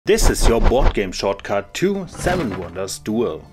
This is your board game shortcut to 7 Wonders Duel.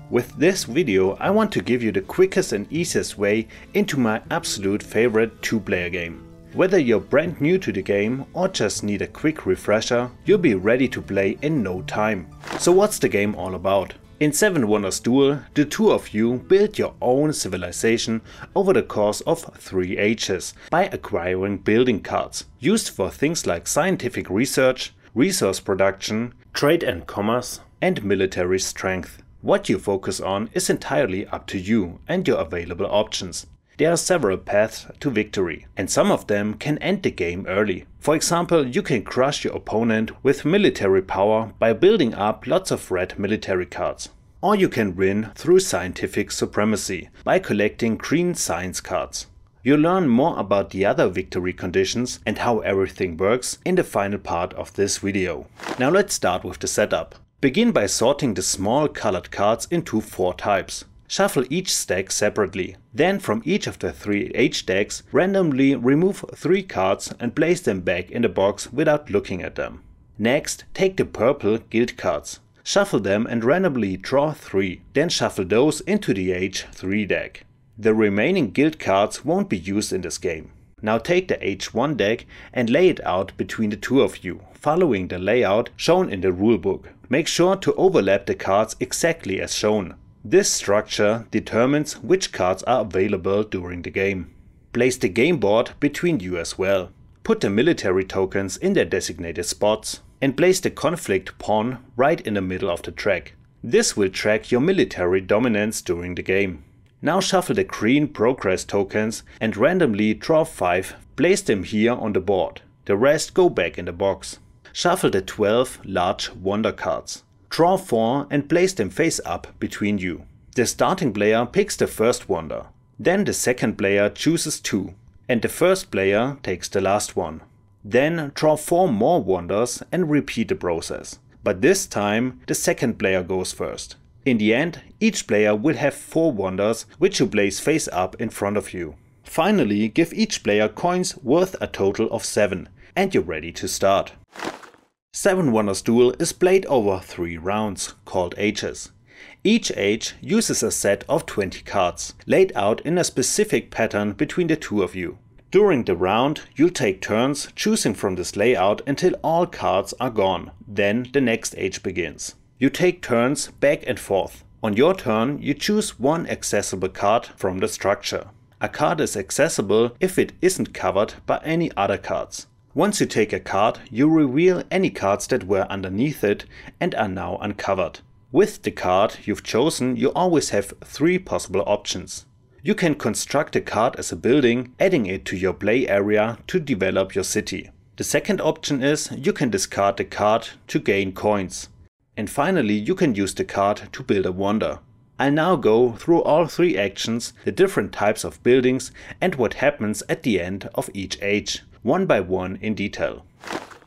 With this video I want to give you the quickest and easiest way into my absolute favorite 2-player game. Whether you're brand new to the game or just need a quick refresher, you'll be ready to play in no time. So what's the game all about? In 7 Wonders Duel, the two of you build your own civilization over the course of 3 ages by acquiring building cards, used for things like scientific research, resource production, trade and commerce, and military strength. What you focus on is entirely up to you and your available options. There are several paths to victory, and some of them can end the game early. For example, you can crush your opponent with military power by building up lots of red military cards. Or you can win through scientific supremacy by collecting green science cards. You'll learn more about the other victory conditions and how everything works in the final part of this video. Now let's start with the setup. Begin by sorting the small colored cards into 4 types. Shuffle each stack separately. Then from each of the 3 H decks, randomly remove 3 cards and place them back in the box without looking at them. Next, take the purple guild cards. Shuffle them and randomly draw 3. Then shuffle those into the H3 deck. The remaining guild cards won't be used in this game. Now take the H1 deck and lay it out between the two of you, following the layout shown in the rulebook. Make sure to overlap the cards exactly as shown. This structure determines which cards are available during the game. Place the game board between you as well. Put the military tokens in their designated spots and place the conflict pawn right in the middle of the track. This will track your military dominance during the game. Now shuffle the green progress tokens and randomly draw 5, place them here on the board. The rest go back in the box. Shuffle the 12 large wonder cards. Draw 4 and place them face up between you. The starting player picks the first wonder. Then the second player chooses 2 and the first player takes the last one. Then draw 4 more wonders and repeat the process. But this time the second player goes first. In the end, each player will have 4 wonders which you place face up in front of you. Finally, give each player coins worth a total of 7 and you're ready to start. 7 Wonders Duel is played over 3 rounds, called Ages. Each age uses a set of 20 cards, laid out in a specific pattern between the two of you. During the round, you'll take turns choosing from this layout until all cards are gone. Then the next age begins. You take turns back and forth. On your turn, you choose one accessible card from the structure. A card is accessible if it isn't covered by any other cards. Once you take a card, you reveal any cards that were underneath it and are now uncovered. With the card you've chosen, you always have 3 possible options. You can construct a card as a building, adding it to your play area to develop your city. The second option is you can discard the card to gain coins. And finally, you can use the card to build a wonder. I'll now go through all 3 actions, the different types of buildings and what happens at the end of each age, one by one in detail.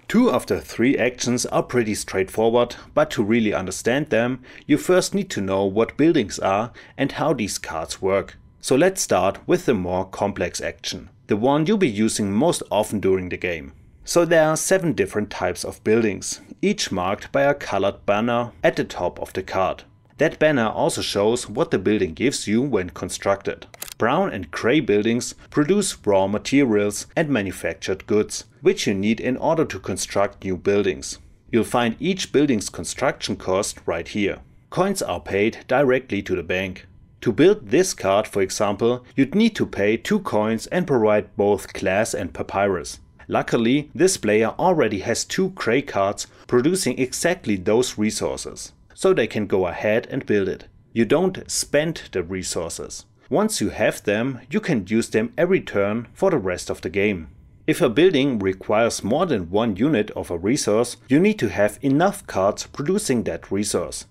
2 of the 3 actions are pretty straightforward, but to really understand them, you first need to know what buildings are and how these cards work. So let's start with the more complex action, the one you'll be using most often during the game. So there are 7 different types of buildings, each marked by a colored banner at the top of the card. That banner also shows what the building gives you when constructed. Brown and gray buildings produce raw materials and manufactured goods, which you need in order to construct new buildings. You'll find each building's construction cost right here. Coins are paid directly to the bank. To build this card, for example, you'd need to pay 2 coins and provide both glass and papyrus. Luckily, this player already has 2 gray cards producing exactly those resources, so they can go ahead and build it. You don't spend the resources. Once you have them, you can use them every turn for the rest of the game. If a building requires more than 1 unit of a resource, you need to have enough cards producing that resource.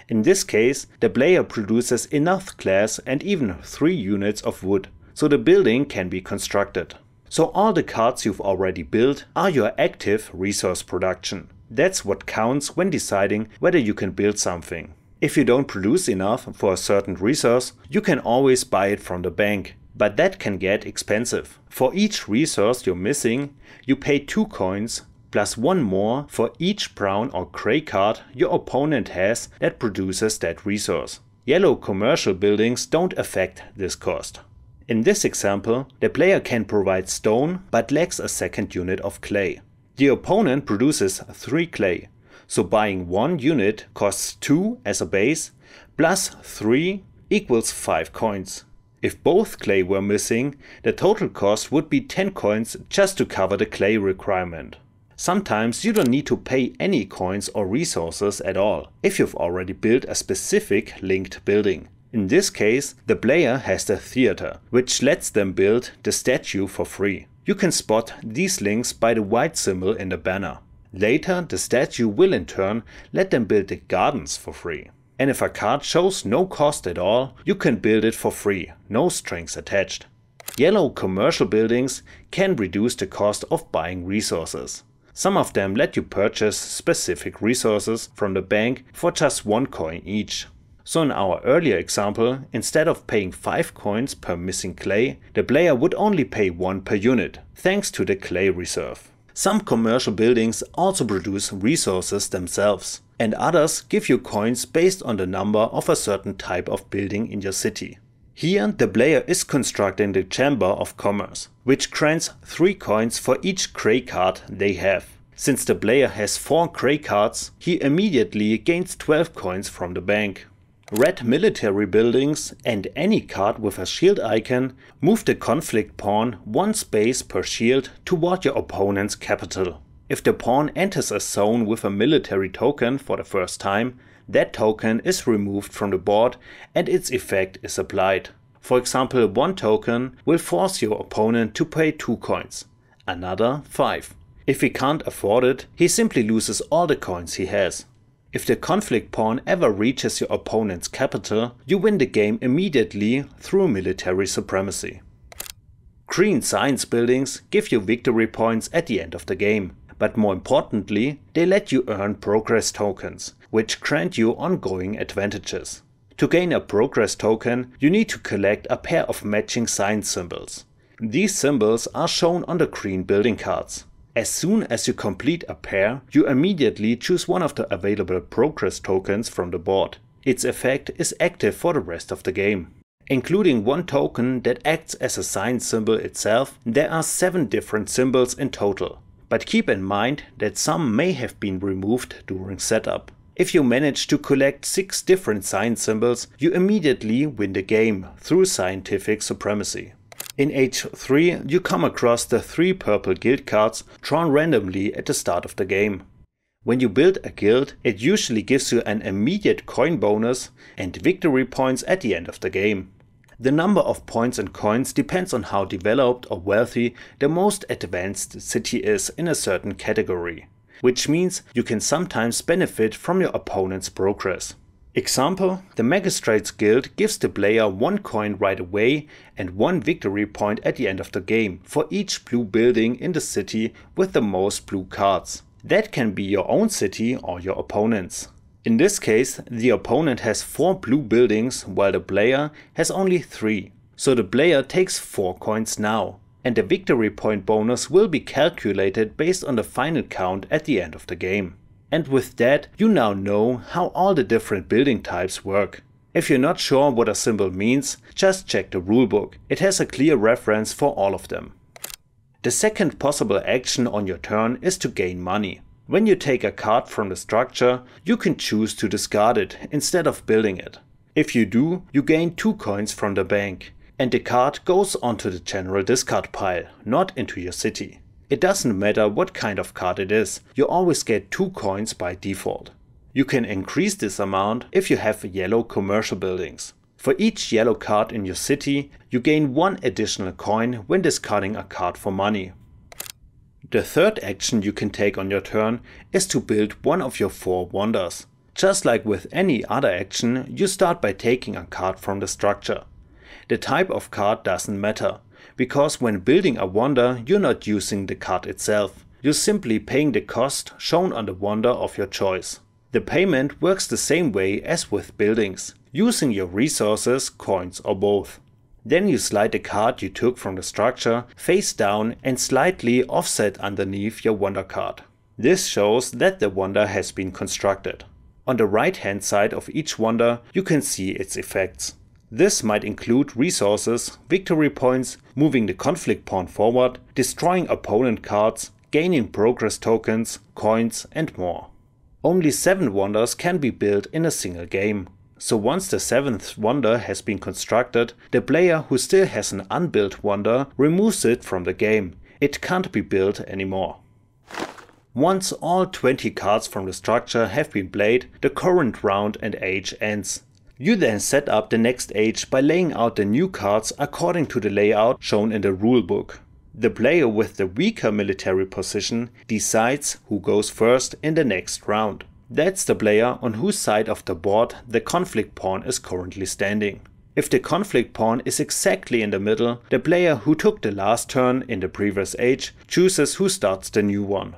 In this case, the player produces enough glass and even 3 units of wood, so the building can be constructed. So all the cards you've already built are your active resource production. That's what counts when deciding whether you can build something. If you don't produce enough for a certain resource, you can always buy it from the bank. But that can get expensive. For each resource you're missing, you pay 2 coins plus one more for each brown or gray card your opponent has that produces that resource. Yellow commercial buildings don't affect this cost. In this example, the player can provide stone but lacks a second unit of clay. The opponent produces 3 clay, so buying 1 unit costs 2 as a base, plus 3 equals 5 coins. If both clay were missing, the total cost would be 10 coins just to cover the clay requirement. Sometimes you don't need to pay any coins or resources at all, if you've already built a specific linked building. In this case, the player has the theater, which lets them build the statue for free. You can spot these links by the white symbol in the banner. Later, the statue will in turn let them build the gardens for free. And if a card shows no cost at all, you can build it for free, no strings attached. Yellow commercial buildings can reduce the cost of buying resources. Some of them let you purchase specific resources from the bank for just 1 coin each. So in our earlier example, instead of paying 5 coins per missing clay, the player would only pay 1 per unit, thanks to the clay reserve. Some commercial buildings also produce resources themselves, and others give you coins based on the number of a certain type of building in your city. Here the player is constructing the Chamber of Commerce, which grants 3 coins for each gray card they have. Since the player has 4 gray cards, he immediately gains 12 coins from the bank. Red military buildings and any card with a shield icon move the conflict pawn 1 space per shield toward your opponent's capital. If the pawn enters a zone with a military token for the first time, that token is removed from the board and its effect is applied. For example, 1 token will force your opponent to pay 2 coins, another 5. If he can't afford it, he simply loses all the coins he has. If the conflict pawn ever reaches your opponent's capital, you win the game immediately through military supremacy. Green science buildings give you victory points at the end of the game, but more importantly, they let you earn progress tokens, which grant you ongoing advantages. To gain a progress token, you need to collect a pair of matching science symbols. These symbols are shown on the green building cards. As soon as you complete a pair, you immediately choose one of the available progress tokens from the board. Its effect is active for the rest of the game. Including 1 token that acts as a science symbol itself, there are 7 different symbols in total. But keep in mind that some may have been removed during setup. If you manage to collect 6 different science symbols, you immediately win the game through scientific supremacy. In Age 3 you come across the 3 purple guild cards drawn randomly at the start of the game. When you build a guild, it usually gives you an immediate coin bonus and victory points at the end of the game. The number of points and coins depends on how developed or wealthy the most advanced city is in a certain category, which means you can sometimes benefit from your opponent's progress. Example, the Magistrates Guild gives the player 1 coin right away and 1 victory point at the end of the game for each blue building in the city with the most blue cards. That can be your own city or your opponent's. In this case, the opponent has 4 blue buildings while the player has only 3, so the player takes 4 coins now, and the victory point bonus will be calculated based on the final count at the end of the game. And with that, you now know how all the different building types work. If you're not sure what a symbol means, just check the rulebook. It has a clear reference for all of them. The second possible action on your turn is to gain money. When you take a card from the structure, you can choose to discard it instead of building it. If you do, you gain 2 coins from the bank, and the card goes onto the general discard pile, not into your city. It doesn't matter what kind of card it is, you always get 2 coins by default. You can increase this amount if you have yellow commercial buildings. For each yellow card in your city, you gain 1 additional coin when discarding a card for money. The third action you can take on your turn is to build one of your 4 wonders. Just like with any other action, you start by taking a card from the structure. The type of card doesn't matter, because when building a wonder you're not using the card itself. You're simply paying the cost shown on the wonder of your choice. The payment works the same way as with buildings, using your resources, coins or both. Then you slide the card you took from the structure face down and slightly offset underneath your wonder card. This shows that the wonder has been constructed. On the right hand side of each wonder you can see its effects. This might include resources, victory points, moving the conflict pawn forward, destroying opponent cards, gaining progress tokens, coins and more. Only 7 wonders can be built in a single game. So once the 7th wonder has been constructed, the player who still has an unbuilt wonder removes it from the game. It can't be built anymore. Once all 20 cards from the structure have been played, the current round and age ends. You then set up the next age by laying out the new cards according to the layout shown in the rulebook. The player with the weaker military position decides who goes first in the next round. That's the player on whose side of the board the conflict pawn is currently standing. If the conflict pawn is exactly in the middle, the player who took the last turn in the previous age chooses who starts the new one.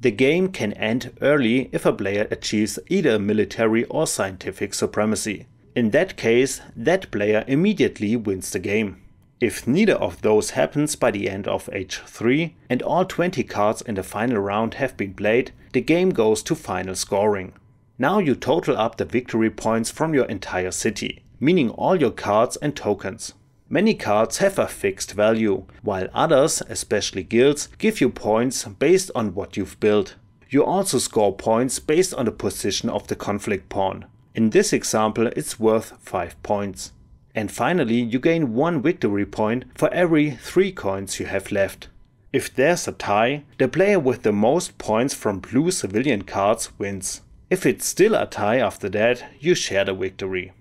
The game can end early if a player achieves either military or scientific supremacy. In that case, that player immediately wins the game. If neither of those happens by the end of age 3 and all 20 cards in the final round have been played, the game goes to final scoring. Now you total up the victory points from your entire city, meaning all your cards and tokens. Many cards have a fixed value, while others, especially guilds, give you points based on what you've built. You also score points based on the position of the conflict pawn. In this example it's worth 5 points. And finally you gain 1 victory point for every 3 coins you have left. If there's a tie, the player with the most points from blue civilian cards wins. If it's still a tie after that, you share the victory.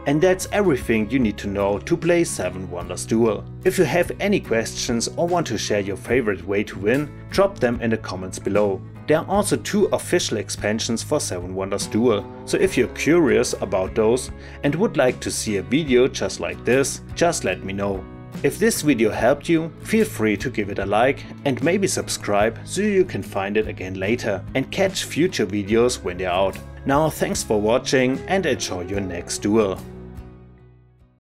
And that's everything you need to know to play 7 Wonders Duel. If you have any questions or want to share your favorite way to win, drop them in the comments below. There are also 2 official expansions for 7 Wonders Duel, so if you're curious about those and would like to see a video just like this, just let me know. If this video helped you, feel free to give it a like and maybe subscribe so you can find it again later and catch future videos when they're out. Now thanks for watching and enjoy your next duel.